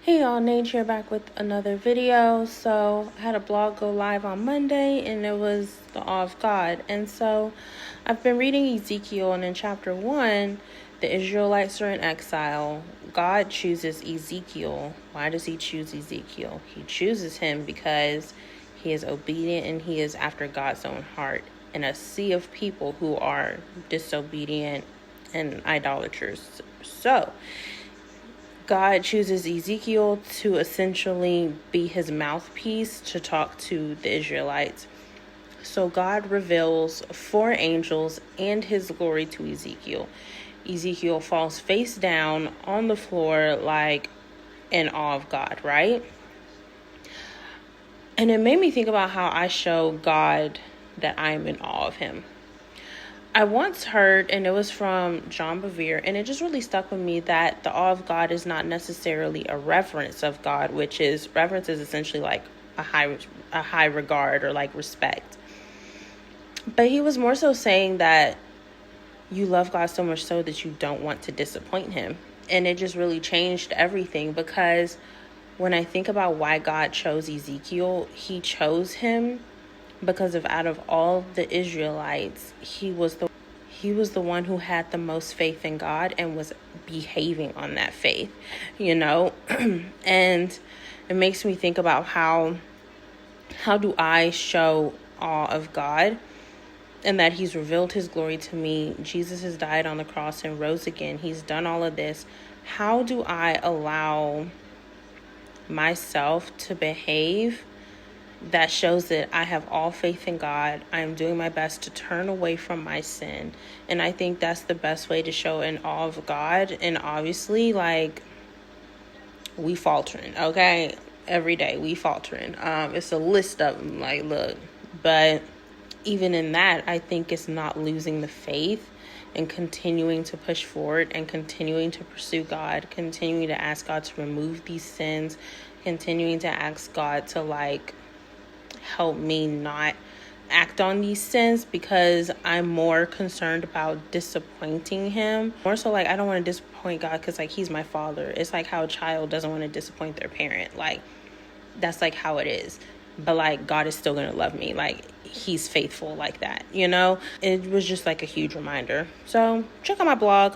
Hey y'all, Nate here back with another video. So I had a blog go live on Monday and it was the awe of God. And so I've been reading Ezekiel, and in chapter 1, the Israelites are in exile. God chooses Ezekiel. Why does he choose Ezekiel? He chooses him because he is obedient and he is after God's own heart in a sea of people who are disobedient and idolaters. So God chooses Ezekiel to essentially be his mouthpiece to talk to the Israelites. So God reveals 4 angels and his glory to Ezekiel. Ezekiel falls face down on the floor like in awe of God, right? And it made me think about how I show God that I am in awe of him. I once heard, and it was from John Bevere, and it just really stuck with me, that the awe of God is not necessarily a reverence of God, which is, reverence is essentially like a high regard or like respect. But he was more so saying that you love God so much so that you don't want to disappoint him. And it just really changed everything, because when I think about why God chose Ezekiel, he chose him because of, out of all the Israelites, he was the one who had the most faith in God and was behaving on that faith, and it makes me think about how do I show awe of God, and that he's revealed his glory to me. Jesus has died on the cross and rose again. He's done all of this. How do I allow myself to behave that shows that I have all faith in God? I am doing my best to turn away from my sin. And I think that's the best way to show an awe of God. And obviously, like, we faltering, okay? Every day we faltering. It's a list of them, like, look. But even in that, I think it's not losing the faith and continuing to push forward and continuing to pursue God, continuing to ask God to remove these sins, continuing to ask God to, like, help me not act on these sins, because I'm more concerned about disappointing him. More so, like, I don't want to disappoint God because, like, he's my father. It's like how a child doesn't want to disappoint their parent. Like, that's like how it is. But, like, God is still going to love me. Like, he's faithful like that, It was just like a huge reminder. So check out my blog.